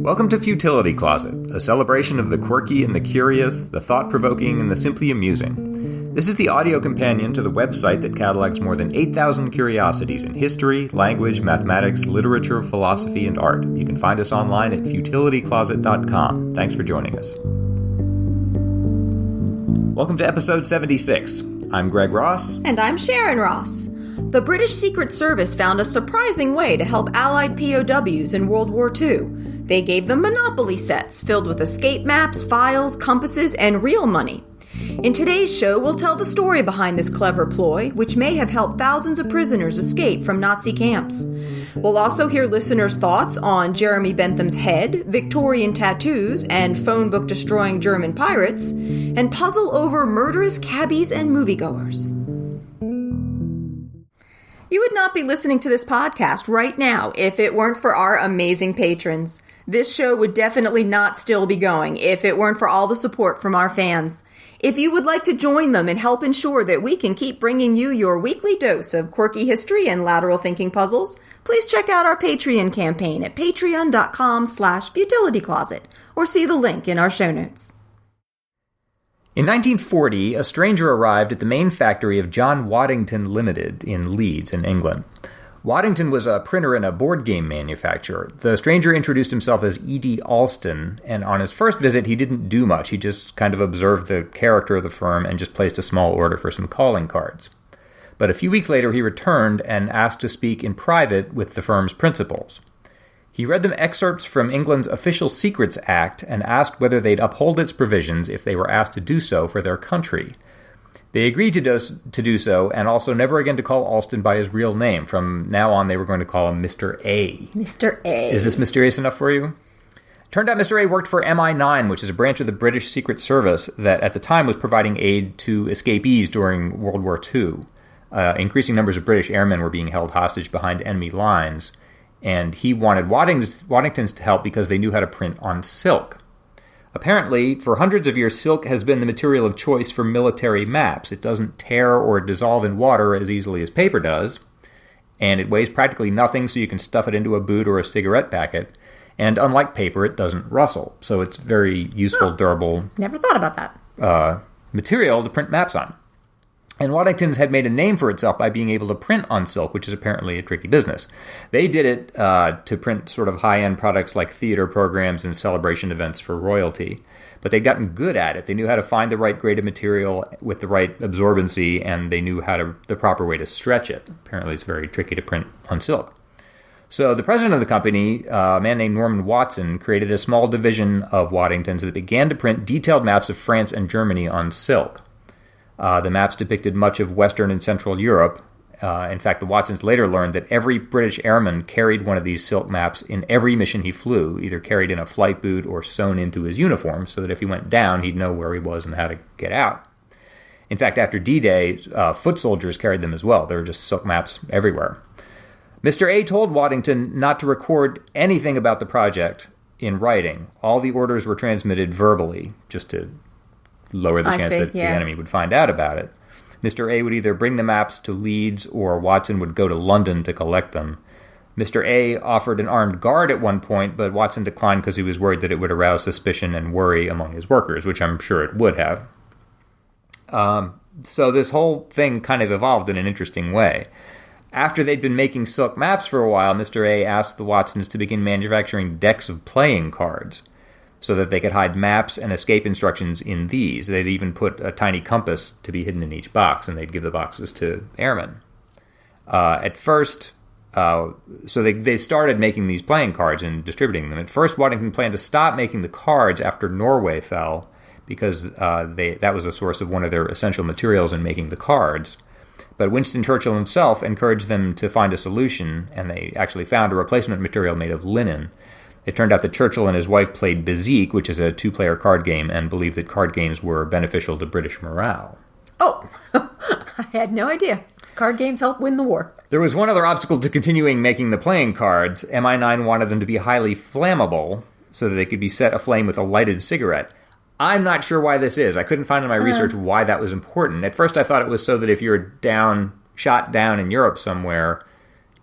Welcome to Futility Closet, a celebration of the quirky and the curious, the thought-provoking and the simply amusing. This is the audio companion to the website that catalogs more than 8,000 curiosities in history, language, mathematics, literature, philosophy, and art. You can find us online at futilitycloset.com. Thanks for joining us. Welcome to episode 76. I'm Greg Ross. And I'm Sharon Ross. The British Secret Service found a surprising way to help Allied POWs in World War II. They gave them Monopoly sets filled with escape maps, files, compasses, and real money. In today's show, we'll tell the story behind this clever ploy, which may have helped thousands of prisoners escape from Nazi camps. We'll also hear listeners' thoughts on Jeremy Bentham's head, Victorian tattoos, and phone book-destroying German pirates, and puzzle over murderous cabbies and moviegoers. You would not be listening to this podcast right now if it weren't for our amazing patrons. This show would definitely not still be going if it weren't for all the support from our fans. If you would like to join them and help ensure that we can keep bringing you your weekly dose of quirky history and lateral thinking puzzles, please check out our Patreon campaign at patreon.com/futilitycloset or see the link in our show notes. In 1940, a stranger arrived at the main factory of John Waddington Limited in Leeds, in England. Waddington was a printer and a board game manufacturer. The stranger introduced himself as E.D. Alston, and on his first visit, he didn't do much. He just kind of observed the character of the firm and just placed a small order for some calling cards. But a few weeks later, he returned and asked to speak in private with the firm's principals. He read them excerpts from England's Official Secrets Act and asked whether they'd uphold its provisions if they were asked to do so for their country. They agreed to do so, and also never again to call Alston by his real name. From now on, they were going to call him Mr. A. Mr. A. Is this mysterious enough for you? Turned out Mr. A worked for MI9, which is a branch of the British Secret Service that at the time was providing aid to escapees during World War II. Increasing numbers of British airmen were being held hostage behind enemy lines, and he wanted Waddington's to help because they knew how to print on silk. Apparently, for hundreds of years, silk has been the material of choice for military maps. It doesn't tear or dissolve in water as easily as paper does, and it weighs practically nothing, so you can stuff it into a boot or a cigarette packet. And unlike paper, it doesn't rustle, so it's very useful, durable. Never thought about that. Material to print maps on. And Waddington's had made a name for itself by being able to print on silk, which is apparently a tricky business. They did it to print sort of high-end products like theater programs and celebration events for royalty. But they'd gotten good at it. They knew how to find the right grade of material with the right absorbency, and they knew the proper way to stretch it. Apparently it's very tricky to print on silk. So the president of the company, a man named Norman Watson, created a small division of Waddington's that began to print detailed maps of France and Germany on silk. The maps depicted much of Western and Central Europe. In fact, the Watsons later learned that every British airman carried one of these silk maps in every mission he flew, either carried in a flight boot or sewn into his uniform, so that if he went down, he'd know where he was and how to get out. In fact, after D-Day, foot soldiers carried them as well. There were just silk maps everywhere. Mr. A told Waddington not to record anything about the project in writing. All the orders were transmitted verbally, just to lower the chance that the enemy would find out about it. Mr. A would either bring the maps to Leeds or Watson would go to London to collect them. Mr. A offered an armed guard at one point, but Watson declined because he was worried that it would arouse suspicion and worry among his workers, which I'm sure it would have. So this whole thing kind of evolved in an interesting way. After they'd been making silk maps for a while, Mr. A asked the Watsons to begin manufacturing decks of playing cards, so that they could hide maps and escape instructions in these. They'd even put a tiny compass to be hidden in each box, and they'd give the boxes to airmen. At first, so they started making these playing cards and distributing them. At first, Waddington planned to stop making the cards after Norway fell, because that was a source of one of their essential materials in making the cards. But Winston Churchill himself encouraged them to find a solution, and they actually found a replacement material made of linen. It turned out that Churchill and his wife played Bezique, which is a two-player card game, and believed that card games were beneficial to British morale. Oh, I had no idea. Card games help win the war. There was one other obstacle to continuing making the playing cards. MI9 wanted them to be highly flammable so that they could be set aflame with a lighted cigarette. I'm not sure why this is. I couldn't find in my research why that was important. At first I thought it was so that if you're shot down in Europe somewhere,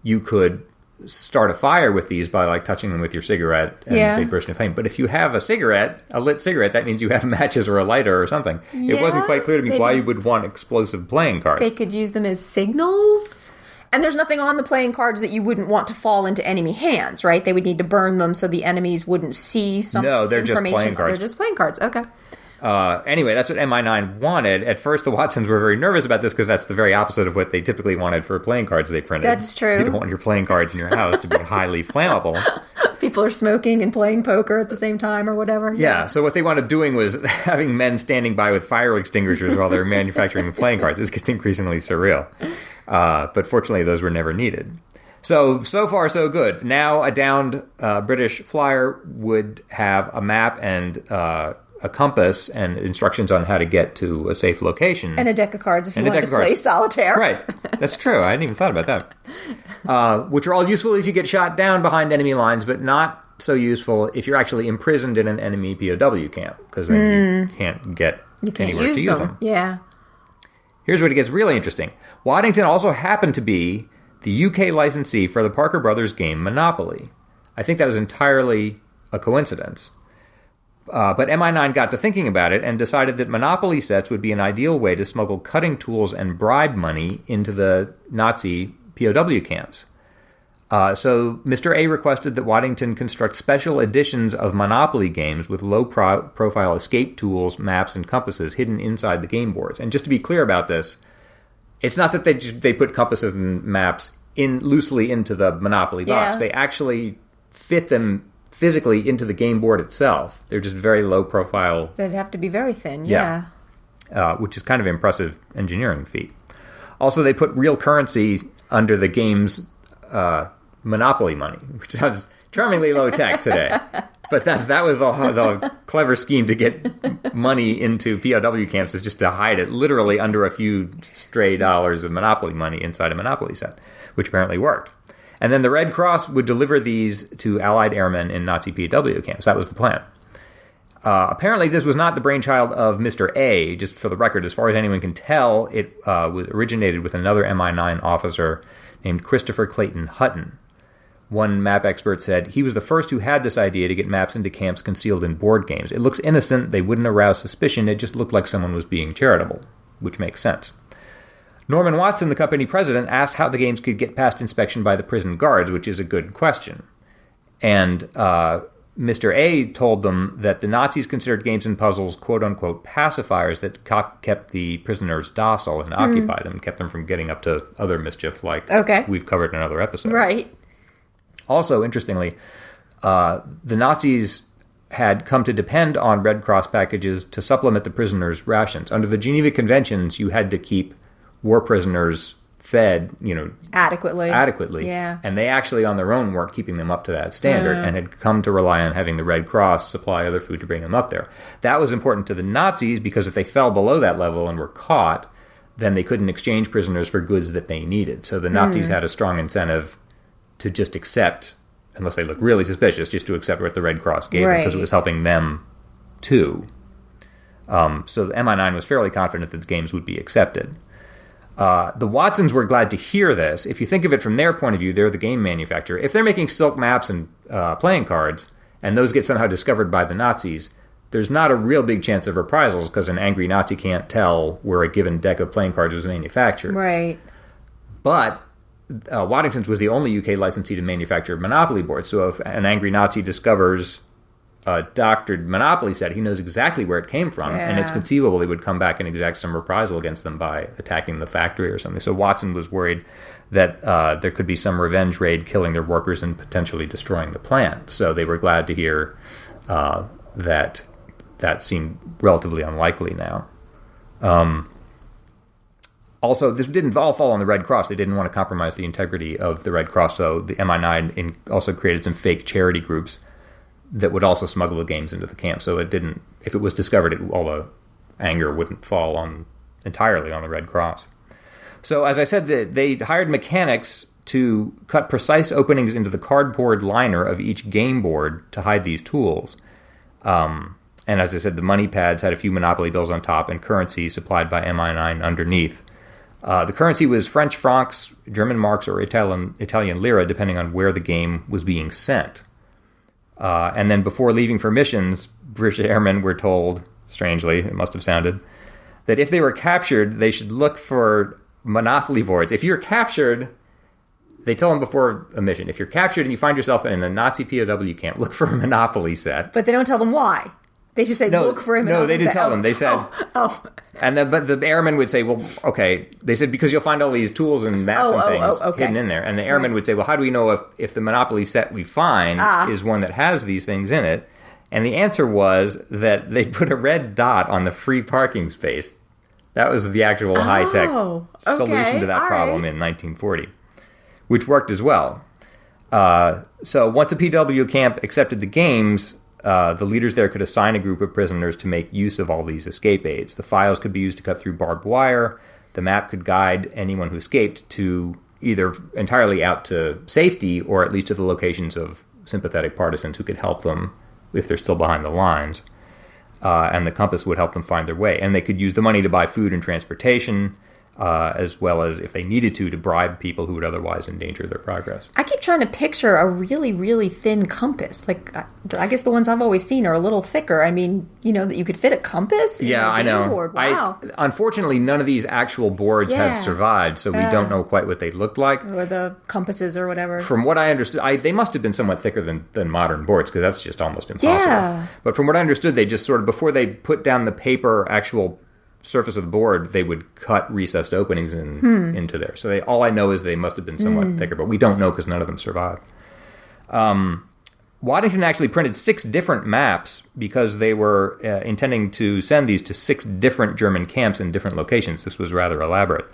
you could start a fire with these by like touching them with your cigarette and they burst into flame. But if you have a lit cigarette, that means you have matches or a lighter or something. It wasn't quite clear to me why you would want explosive playing cards. They could use them as signals. And there's nothing on the playing cards that you wouldn't want to fall into enemy hands, right? They would need to burn them so the enemies wouldn't see some information. No, they're just playing cards. They're just playing cards. Okay. Anyway, that's what MI9 wanted. At first, the Watsons were very nervous about this because that's the very opposite of what they typically wanted for playing cards they printed. That's true. You don't want your playing cards in your house to be highly flammable. People are smoking and playing poker at the same time or whatever. Yeah, so what they wound up doing was having men standing by with fire extinguishers while they were manufacturing the playing cards. This gets increasingly surreal. But fortunately, those were never needed. So far, so good. Now, a downed British flyer would have a map and a compass and instructions on how to get to a safe location. And a deck of cards if you want to play solitaire. Right. That's true. I hadn't even thought about that. Which are all useful if you get shot down behind enemy lines, but not so useful if you're actually imprisoned in an enemy POW camp, because then you can't get anywhere to use them. Yeah. Here's where it gets really interesting. Waddington also happened to be the UK licensee for the Parker Brothers game Monopoly. I think that was entirely a coincidence. But MI9 got to thinking about it and decided that Monopoly sets would be an ideal way to smuggle cutting tools and bribe money into the Nazi POW camps. So Mr. A requested that Waddington construct special editions of Monopoly games with low-profile escape tools, maps, and compasses hidden inside the game boards. And just to be clear about this, it's not that they put compasses and maps loosely into the Monopoly box. They actually fit them physically into the game board itself. They're just very low profile. They'd have to be very thin, which is kind of impressive engineering feat. Also, they put real currency under the game's Monopoly money, which sounds charmingly low tech today. But that was the clever scheme to get money into POW camps, is just to hide it literally under a few stray dollars of Monopoly money inside a Monopoly set, which apparently worked. And then the Red Cross would deliver these to Allied airmen in Nazi POW camps. That was the plan. Apparently, this was not the brainchild of Mr. A. Just for the record, as far as anyone can tell, it originated with another MI9 officer named Christopher Clayton Hutton. One map expert said, he was the first who had this idea to get maps into camps concealed in board games. It looks innocent, they wouldn't arouse suspicion, it just looked like someone was being charitable, which makes sense. Norman Watson, the company president, asked how the games could get past inspection by the prison guards, which is a good question. And Mr. A told them that the Nazis considered games and puzzles, quote-unquote, pacifiers that kept the prisoners docile and occupied them, kept them from getting up to other mischief like we've covered in another episode. Right. Also, interestingly, the Nazis had come to depend on Red Cross packages to supplement the prisoners' rations. Under the Geneva Conventions, you had to keep war prisoners fed, adequately. Yeah. And they actually on their own weren't keeping them up to that standard and had come to rely on having the Red Cross supply other food to bring them up there. That was important to the Nazis because if they fell below that level and were caught, then they couldn't exchange prisoners for goods that they needed. So the Nazis had a strong incentive to just accept, unless they looked really suspicious, just to accept what the Red Cross gave them because it was helping them too. So the MI9 was fairly confident that the games would be accepted. The Watsons were glad to hear this. If you think of it from their point of view, they're the game manufacturer. If they're making silk maps and playing cards, and those get somehow discovered by the Nazis, there's not a real big chance of reprisals because an angry Nazi can't tell where a given deck of playing cards was manufactured. Right. But Waddington's was the only UK licensee to manufacture Monopoly boards. So if an angry Nazi discovers a doctored Monopoly set, he knows exactly where it came from, and it's conceivable he would come back and exact some reprisal against them by attacking the factory or something. So Watson was worried that there could be some revenge raid killing their workers and potentially destroying the plant. So they were glad to hear that seemed relatively unlikely now. Also, this didn't all fall on the Red Cross. They didn't want to compromise the integrity of the Red Cross, so the MI9 also created some fake charity groups that would also smuggle the games into the camp. So it didn't, if it was discovered, all the anger wouldn't fall entirely on the Red Cross. So as I said, they hired mechanics to cut precise openings into the cardboard liner of each game board to hide these tools. And as I said, the money pads had a few Monopoly bills on top and currency supplied by MI9 underneath. The currency was French francs, German marks, or Italian lira, depending on where the game was being sent. And then before leaving for missions, British airmen were told, strangely, it must have sounded, that if they were captured, they should look for Monopoly boards. If you're captured, they tell them before a mission, if you're captured and you find yourself in a Nazi POW camp, look for a Monopoly set. But they don't tell them why. They just say, look for a Monopoly set. No, they did tell them. They said... But the airmen would say, well, okay. They said, because you'll find all these tools and maps and things hidden in there. And the airmen would say, well, how do we know if the Monopoly set we find is one that has these things in it? And the answer was that they put a red dot on the free parking space. That was the actual high-tech solution to that problem in 1940, which worked as well. So once a PW camp accepted the games, the leaders there could assign a group of prisoners to make use of all these escape aids. The files could be used to cut through barbed wire. The map could guide anyone who escaped to either entirely out to safety or at least to the locations of sympathetic partisans who could help them if they're still behind the lines. And the compass would help them find their way. And they could use the money to buy food and transportation, as well as, if they needed to bribe people who would otherwise endanger their progress. I keep trying to picture a really, really thin compass. Like, I guess the ones I've always seen are a little thicker. I mean, that you could fit a compass in a game board. Wow. Unfortunately, none of these actual boards have survived, so we don't know quite what they looked like. Or the compasses or whatever. From what I understood, they must have been somewhat thicker than modern boards, because that's just almost impossible. Yeah. But from what I understood, they just sort of, before they put down the paper actual surface of the board, they would cut recessed openings into there. So all I know is they must have been somewhat thicker, but we don't know because none of them survived. Waddington actually printed 6 different maps because they were intending to send these to 6 different German camps in different locations. This was rather elaborate.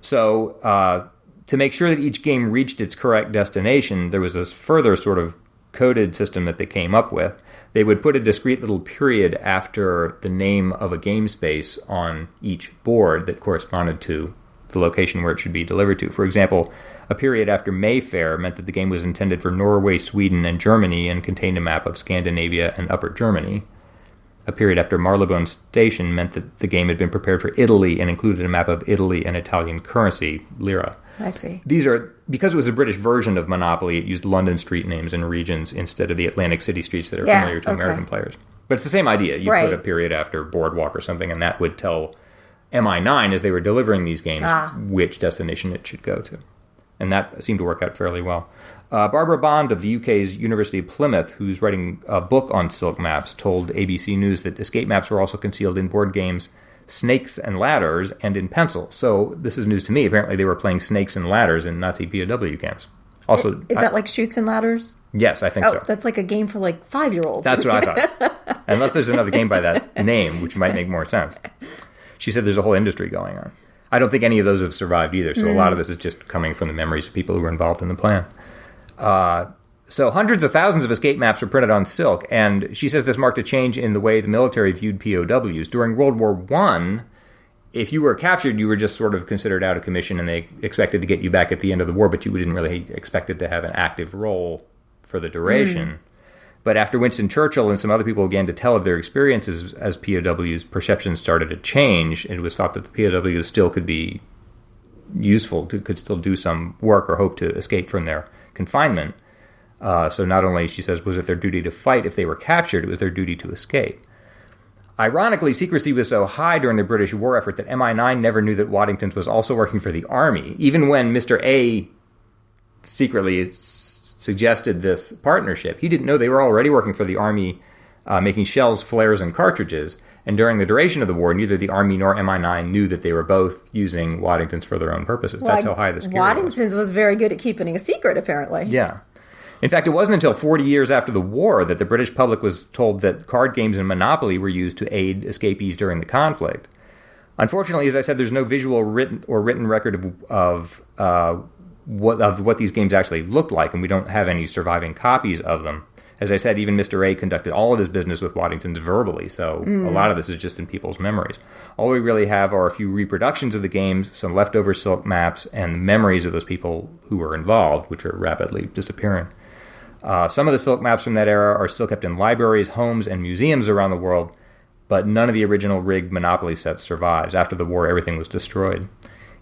So to make sure that each game reached its correct destination, there was this further sort of coded system that they came up with. They would put a discrete little period after the name of a game space on each board that corresponded to the location where it should be delivered to. For example, a period after Mayfair meant that the game was intended for Norway, Sweden, and Germany and contained a map of Scandinavia and Upper Germany. A period after Marylebone Station meant that the game had been prepared for Italy and included a map of Italy and Italian currency, lira. I see. These are, because it was a British version of Monopoly, it used London street names and regions instead of the Atlantic City streets that are familiar to American players. But it's the same idea. You put a period after Boardwalk or something, and that would tell MI9, as they were delivering these games, which destination it should go to. And that seemed to work out fairly well. Barbara Bond of the UK's University of Plymouth, who's writing a book on silk maps, told ABC News that escape maps were also concealed in board games Snakes and Ladders and in pencil. So this is news to me. Apparently they were playing Snakes and Ladders in Nazi POW camps. Also, is that like Chutes and Ladders? Yes, I think so. That's like a game for like 5-year-olds. That's what I thought. Unless there's another game by that name, which might make more sense. She said there's a whole industry going on. I don't think any of those have survived either, so a lot of this is just coming from the memories of people who were involved in the plan. So hundreds of thousands of escape maps were printed on silk, and she says this marked a change in the way the military viewed POWs. During World War I, if you were captured, you were just sort of considered out of commission, and they expected to get you back at the end of the war, but you didn't really expect it to have an active role for the duration. But after Winston Churchill and some other people began to tell of their experiences as POWs, perceptions started to change. It was thought that the POWs still could be useful, could still do some work or hope to escape from their confinement. So not only, she says, was it their duty to fight if they were captured, it was their duty to escape. Ironically, secrecy was so high during the British war effort that MI9 never knew that Waddington's was also working for the Army. Even when Mr. A secretly suggested this partnership, he didn't know they were already working for the Army, making shells, flares, and cartridges. And during the duration of the war, neither the Army nor MI9 knew that they were both using Waddington's for their own purposes. Well, that's how high the security was. Waddington's was very good at keeping a secret, apparently. Yeah. In fact, it wasn't until 40 years after the war that the British public was told that card games and Monopoly were used to aid escapees during the conflict. Unfortunately, as I said, there's no visual written record of what these games actually looked like, and we don't have any surviving copies of them. As I said, even Mr. A conducted all of his business with Waddington's verbally, so a lot of this is just in people's memories. All we really have are a few reproductions of the games, some leftover silk maps, and memories of those people who were involved, which are rapidly disappearing. Some of the silk maps from that era are still kept in libraries, homes, and museums around the world, but none of the original rigged Monopoly sets survives. After the war, everything was destroyed.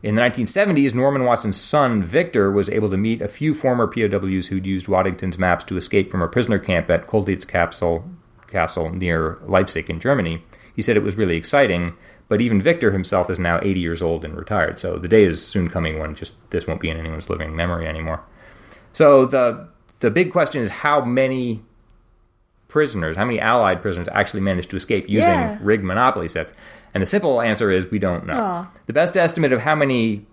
In the 1970s, Norman Watson's son, Victor, was able to meet a few former POWs who'd used Waddington's maps to escape from a prisoner camp at Kolditz Castle near Leipzig in Germany. He said it was really exciting, but even Victor himself is now 80 years old and retired, so the day is soon coming when just this won't be in anyone's living memory anymore. So the big question is how many Allied prisoners actually managed to escape using rigged Monopoly sets? And the simple answer is we don't know. Aww. The best estimate of how many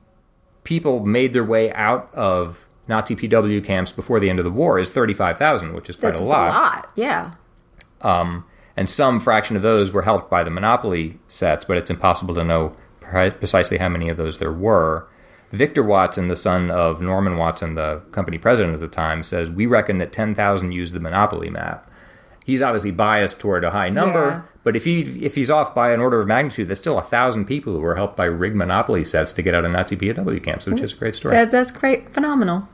people made their way out of Nazi PW camps before the end of the war is 35,000, which is quite a lot. That's a lot, yeah. And some fraction of those were helped by the Monopoly sets, but it's impossible to know precisely how many of those there were. Victor Watson, the son of Norman Watson, the company president at the time, says, we reckon that 10,000 used the Monopoly map. He's obviously biased toward a high number, but if he's off by an order of magnitude, that's still 1,000 people who were helped by rigged Monopoly sets to get out of Nazi POW camps, which is a great story. That's great. Phenomenal.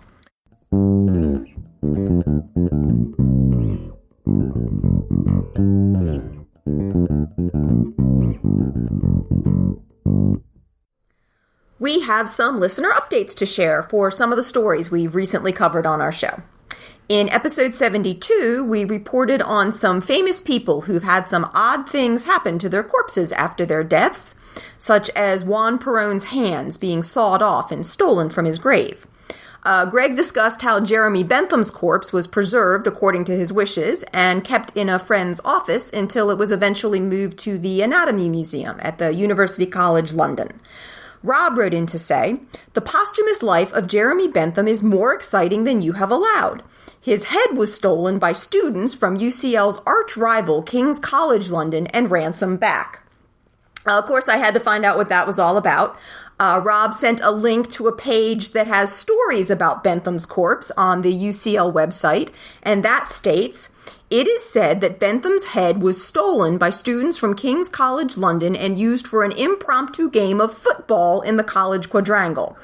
We have some listener updates to share for some of the stories we've recently covered on our show. In episode 72, we reported on some famous people who've had some odd things happen to their corpses after their deaths, such as Juan Perón's hands being sawed off and stolen from his grave. Greg discussed how Jeremy Bentham's corpse was preserved according to his wishes and kept in a friend's office until it was eventually moved to the Anatomy Museum at the University College London. Rob wrote in to say, the posthumous life of Jeremy Bentham is more exciting than you have allowed. His head was stolen by students from UCL's arch-rival King's College London and ransomed back. Of course, I had to find out what that was all about. Rob sent a link to a page that has stories about Bentham's corpse on the UCL website, and that states, it is said that Bentham's head was stolen by students from King's College London and used for an impromptu game of football in the college quadrangle.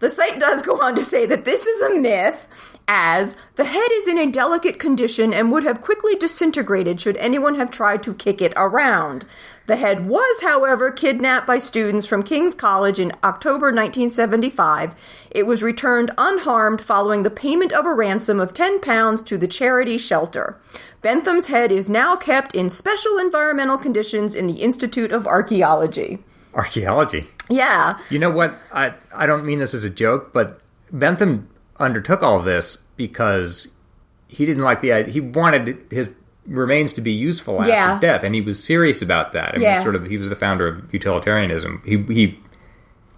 The site does go on to say that this is a myth, as the head is in a delicate condition and would have quickly disintegrated should anyone have tried to kick it around. The head was, however, kidnapped by students from King's College in October 1975. It was returned unharmed following the payment of a ransom of £10 to the charity shelter. Bentham's head is now kept in special environmental conditions in the Institute of Archaeology. Archaeology? Yeah. You know what? I don't mean this as a joke, but Bentham undertook all of this because he didn't like the idea. He wanted his remains to be useful after death, and he was serious about that. I mean, he was the founder of utilitarianism. He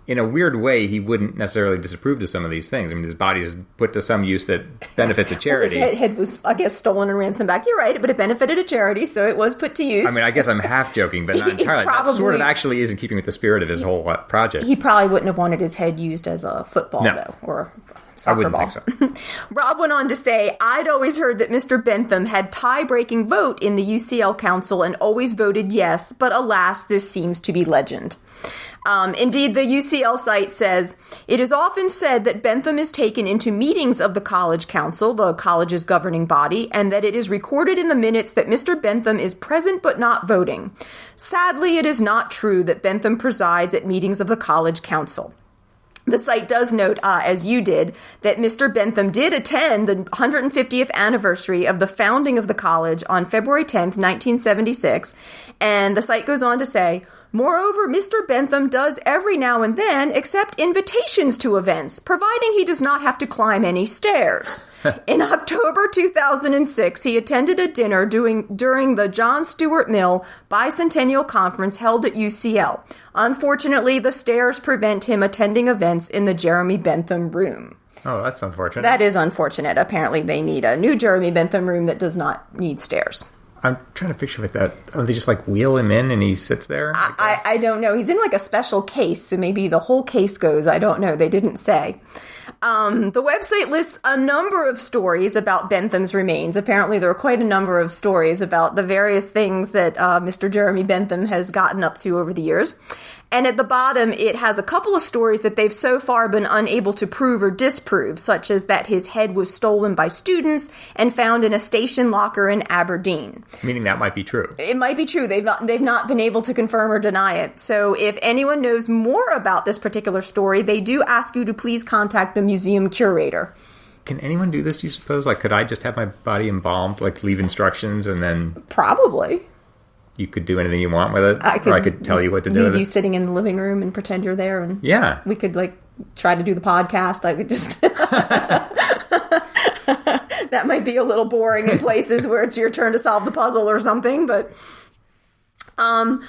in a weird way, he wouldn't necessarily disapprove of some of these things. I mean, his body is put to some use that benefits a charity. His head was, I guess, stolen and ransomed back. You're right, but it benefited a charity, so it was put to use. I mean, I guess I'm half joking, but not entirely. That sort of actually is in keeping with the spirit of his whole project. He probably wouldn't have wanted his head used as a football, though, or soccer I wouldn't ball. think so. Rob went on to say, I'd always heard that Mr. Bentham had tie-breaking vote in the UCL Council and always voted yes, but alas, this seems to be legend. Indeed, the UCL site says, it is often said that Bentham is taken into meetings of the College Council, the college's governing body, and that it is recorded in the minutes that Mr. Bentham is present but not voting. Sadly, it is not true that Bentham presides at meetings of the College Council. The site does note, as you did, that Mr. Bentham did attend the 150th anniversary of the founding of the college on February 10th, 1976, and the site goes on to say, moreover, Mr. Bentham does every now and then accept invitations to events, providing he does not have to climb any stairs. In October 2006, he attended a dinner during the John Stuart Mill Bicentennial Conference held at UCL. Unfortunately, the stairs prevent him attending events in the Jeremy Bentham room. Oh, that's unfortunate. That is unfortunate. Apparently, they need a new Jeremy Bentham room that does not need stairs. I'm trying to picture with that. Oh, they just wheel him in and he sits there? I don't know. He's in a special case, so maybe the whole case goes. I don't know. They didn't say. The website lists a number of stories about Bentham's remains. Apparently, there are quite a number of stories about the various things that Mr. Jeremy Bentham has gotten up to over the years. And at the bottom, it has a couple of stories that they've so far been unable to prove or disprove, such as that his head was stolen by students and found in a station locker in Aberdeen. Meaning that might be true. It might be true. They've not been able to confirm or deny it. So if anyone knows more about this particular story, they do ask you to please contact the museum curator. Can anyone do this, do you suppose? Like, could I just have my body embalmed, like leave instructions and then... Probably. You could do anything you want with it? Or I could tell you what to do with it? Leave you sitting in the living room and pretend you're there. And yeah. We could, like, try to do the podcast. I could just... That might be a little boring in places where it's your turn to solve the puzzle or something, but... Heussner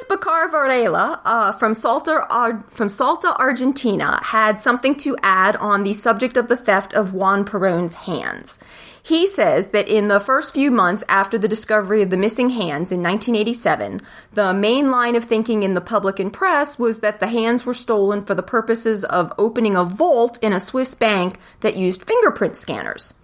Bacar Varela from Salta, Argentina, had something to add on the subject of the theft of Juan Perón's hands. He says that in the first few months after the discovery of the missing hands in 1987, the main line of thinking in the public and press was that the hands were stolen for the purposes of opening a vault in a Swiss bank that used fingerprint scanners.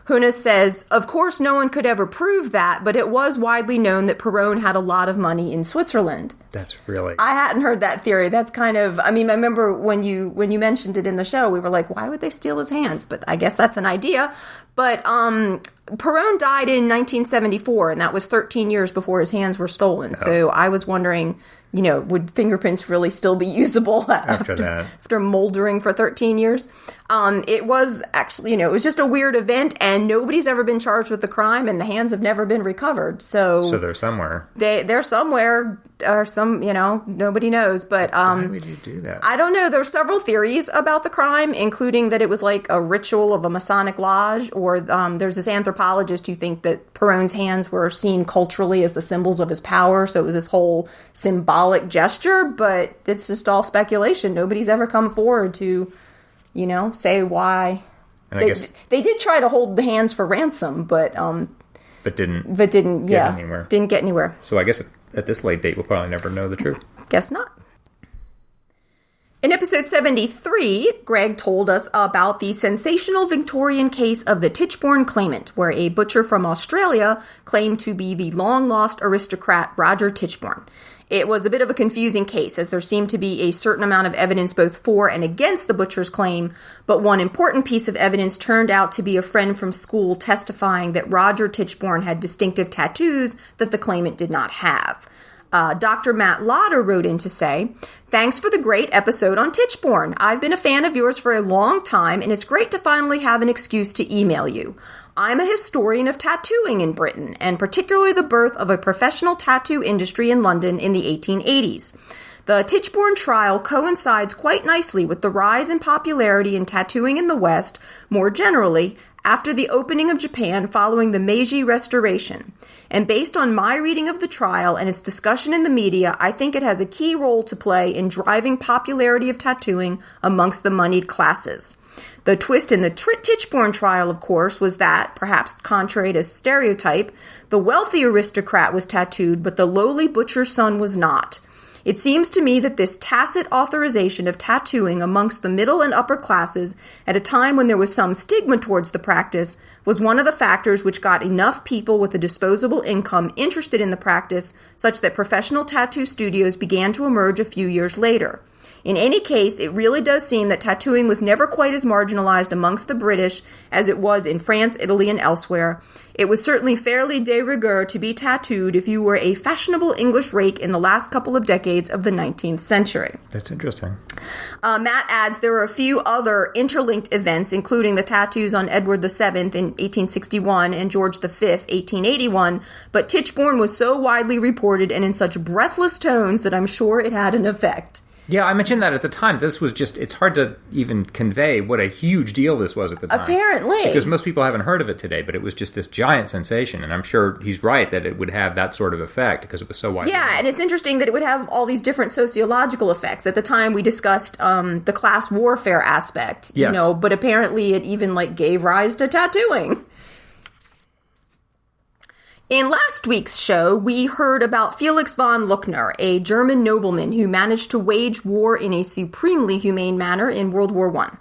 Heussner says, of course, no one could ever prove that, but it was widely known that Perón had a lot of money in Switzerland. That's really... I hadn't heard that theory. That's kind of... I mean, I remember when you mentioned it in the show, we were like, why would they steal his hands? But I guess that's an idea. But Perón died in 1974, and that was 13 years before his hands were stolen. Oh. So I was wondering... would fingerprints really still be usable after moldering for 13 years? It was actually, it was just a weird event, and nobody's ever been charged with the crime, and the hands have never been recovered. So they're somewhere. They're somewhere, or nobody knows. But why would you do that? I don't know. There's several theories about the crime, including that it was like a ritual of a Masonic lodge, or there's this anthropologist who think that Perón's hands were seen culturally as the symbols of his power, so it was this whole symbolic gesture, but it's just all speculation. Nobody's ever come forward to, say why. And I guess they did try to hold the hands for ransom, but didn't get anywhere. Didn't get anywhere. So I guess at this late date, we'll probably never know the truth. Guess not. In episode 73, Greg told us about the sensational Victorian case of the Tichborne claimant, where a butcher from Australia claimed to be the long-lost aristocrat Roger Tichborne. It was a bit of a confusing case, as there seemed to be a certain amount of evidence both for and against the butcher's claim, but one important piece of evidence turned out to be a friend from school testifying that Roger Tichborne had distinctive tattoos that the claimant did not have. Dr. Matt Lauder wrote in to say, "Thanks for the great episode on Tichborne. I've been a fan of yours for a long time, and it's great to finally have an excuse to email you. I'm a historian of tattooing in Britain, and particularly the birth of a professional tattoo industry in London in the 1880s. The Tichborne trial coincides quite nicely with the rise in popularity in tattooing in the West, more generally, after the opening of Japan following the Meiji Restoration. And based on my reading of the trial and its discussion in the media, I think it has a key role to play in driving popularity of tattooing amongst the moneyed classes. The twist in the Tichborne trial, of course, was that, perhaps contrary to stereotype, the wealthy aristocrat was tattooed, but the lowly butcher's son was not. It seems to me that this tacit authorization of tattooing amongst the middle and upper classes at a time when there was some stigma towards the practice was one of the factors which got enough people with a disposable income interested in the practice such that professional tattoo studios began to emerge a few years later. In any case, it really does seem that tattooing was never quite as marginalized amongst the British as it was in France, Italy, and elsewhere. It was certainly fairly de rigueur to be tattooed if you were a fashionable English rake in the last couple of decades of the 19th century." That's interesting. Matt adds there are a few other interlinked events, including the tattoos on Edward VII in 1861 and George V, 1881, but Tichborne was so widely reported and in such breathless tones that I'm sure it had an effect. Yeah, I mentioned that at the time. This was just, it's hard to even convey what a huge deal this was at the time. Apparently. Because most people haven't heard of it today, but it was just this giant sensation. And I'm sure he's right that it would have that sort of effect because it was so widely known. And it's interesting that it would have all these different sociological effects. At the time, we discussed the class warfare aspect, yes. But apparently it even gave rise to tattooing. In last week's show, we heard about Felix von Luckner, a German nobleman who managed to wage war in a supremely humane manner in World War I.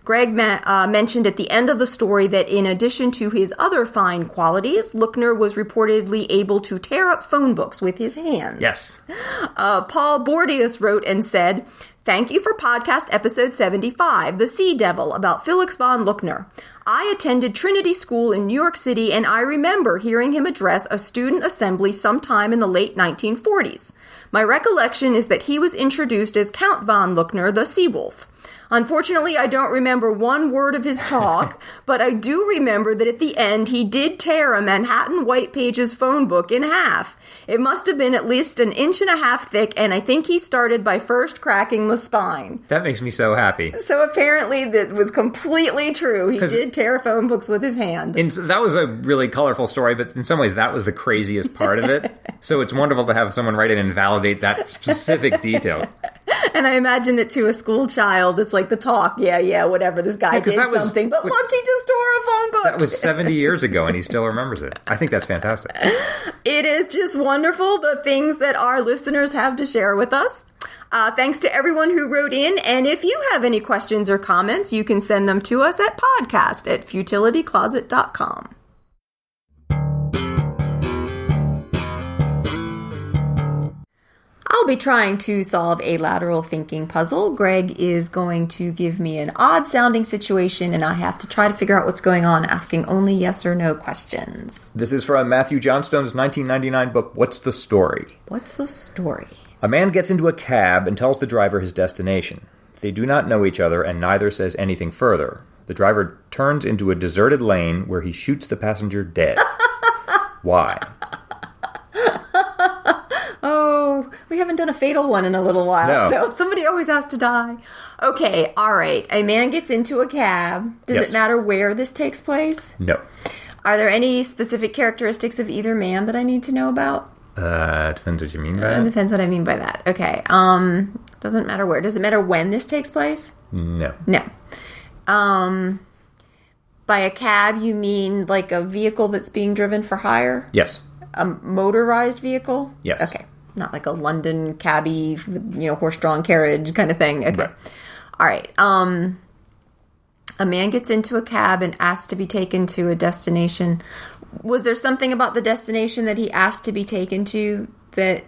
Greg mentioned at the end of the story that in addition to his other fine qualities, Heussner was reportedly able to tear up phone books with his hands. Yes. Paul Bordius wrote and said, "Thank you for podcast episode 75, The Sea Devil, about Felix von Heussner. I attended Trinity School in New York City, and I remember hearing him address a student assembly sometime in the late 1940s. My recollection is that he was introduced as Count von Heussner, the Sea Wolf. Unfortunately, I don't remember one word of his talk, but I do remember that at the end he did tear a Manhattan White Pages phone book in half. It must have been at least 1.5 inches thick, and I think he started by first cracking the spine." That makes me so happy. So apparently that was completely true. He did tear phone books with his hand. And that was a really colorful story, but in some ways that was the craziest part of it. So it's wonderful to have someone write in and validate that specific detail. And I imagine that to a school child, it's like the talk, whatever, this guy did something. But look, he just tore a phone book. That was 70 years ago, and he still remembers it. I think that's fantastic. It is just wonderful, the things that our listeners have to share with us. Thanks to everyone who wrote in. And if you have any questions or comments, you can send them to us at podcast@futilitycloset.com. I'll be trying to solve a lateral thinking puzzle. Greg is going to give me an odd-sounding situation, and I have to try to figure out what's going on, asking only yes or no questions. This is from Matthew Johnstone's 1999 book, What's the Story? What's the story? A man gets into a cab and tells the driver his destination. They do not know each other, and neither says anything further. The driver turns into a deserted lane where he shoots the passenger dead. Why? Oh, we haven't done a fatal one in a little while, so somebody always has to die. Okay, all right. A man gets into a cab. Does it matter where this takes place? No. Are there any specific characteristics of either man that I need to know about? Depends what you mean by that. It depends what I mean by that. Okay. Doesn't matter where. Does it matter when this takes place? No. No. By a cab, you mean like a vehicle that's being driven for hire? Yes. A motorized vehicle? Yes. Okay. Not like a London cabbie, horse-drawn carriage kind of thing. Okay. Right. All right. A man gets into a cab and asks to be taken to a destination. Was there something about the destination that he asked to be taken to that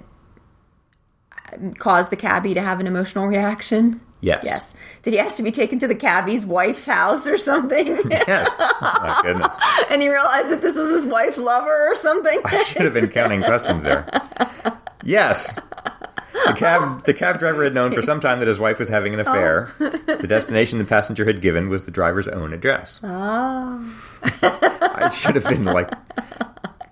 caused the cabbie to have an emotional reaction? Yes. Yes. Did he ask to be taken to the cabbie's wife's house or something? Yes. Oh, my goodness. And he realized that this was his wife's lover or something? I should have been counting questions there. Yes. The cab driver had known for some time that his wife was having an affair. Oh. The destination the passenger had given was the driver's own address. Oh. I should have been like...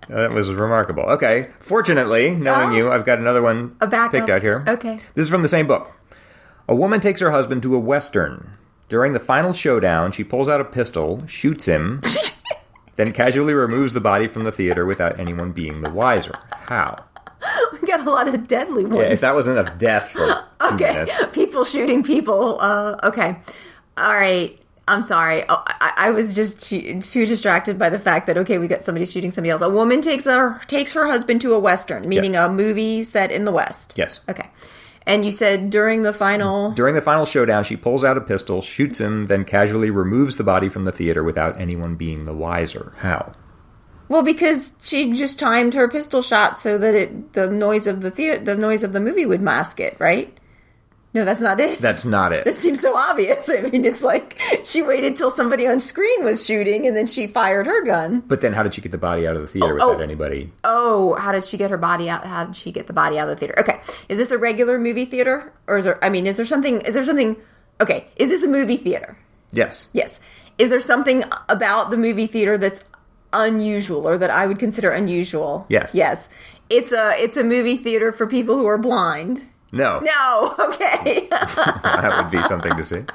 That was remarkable. Okay. Fortunately, knowing you, I've got another one picked out here. Okay. This is from the same book. A woman takes her husband to a Western. During the final showdown, she pulls out a pistol, shoots him, then casually removes the body from the theater without anyone being the wiser. How? We got a lot of deadly ones. Yeah, if that wasn't enough death for 2 minutes. People shooting people. Okay. All right. I'm sorry. I was just too distracted by the fact that, we got somebody shooting somebody else. A woman takes her husband to a Western, meaning a movie set in the West. Yes. Okay. And you said during the final showdown, she pulls out a pistol, shoots him, then casually removes the body from the theater without anyone being the wiser. How? Well, because she just timed her pistol shot so that the noise of the movie would mask it, right? No, that's not it. That's not it. That seems so obvious. I mean, it's like she waited till somebody on screen was shooting and then she fired her gun. But then how did she get the body out of the theater without anybody? Oh, how did she get her body out? How did she get the body out of the theater? Okay. Is this a regular movie theater? Or is there something, okay. Is this a movie theater? Yes. Yes. Is there something about the movie theater that's unusual or that I would consider unusual? Yes. Yes. It's a movie theater for people who are blind. No. No, okay. That would be something to see.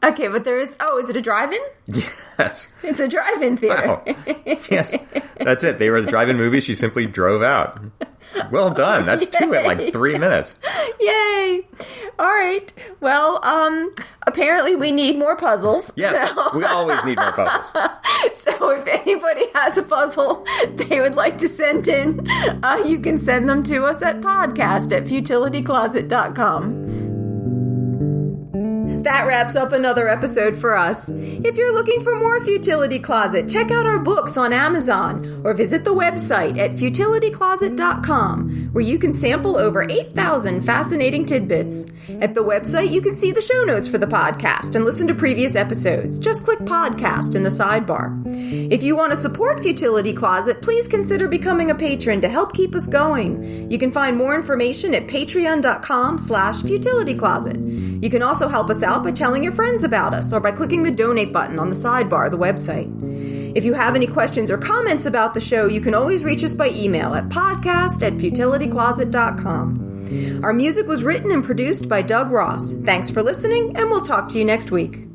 Okay, but there is... Oh, is it a drive-in? Yes. It's a drive-in theater. Wow. Yes, that's it. They were the drive-in movies. She simply drove out. Well done. That's 2 in like 3 minutes. Yay. All right. Well, apparently we need more puzzles. Yes, so. We always need more puzzles. So if anybody has a puzzle they would like to send in, you can send them to us at podcast@futilitycloset.com. That wraps up another episode for us. If you're looking for more Futility Closet, check out our books on Amazon or visit the website at futilitycloset.com, where you can sample over 8,000 fascinating tidbits. At the website, you can see the show notes for the podcast and listen to previous episodes. Just click podcast in the sidebar. If you want to support Futility Closet, please consider becoming a patron to help keep us going. You can find more information at patreon.com/futilitycloset. You can also help us out by telling your friends about us or by clicking the donate button on the sidebar of the website. If you have any questions or comments about the show, you can always reach us by email at podcast@futilitycloset.com. Our music was written and produced by Doug Ross. Thanks for listening, and we'll talk to you next week.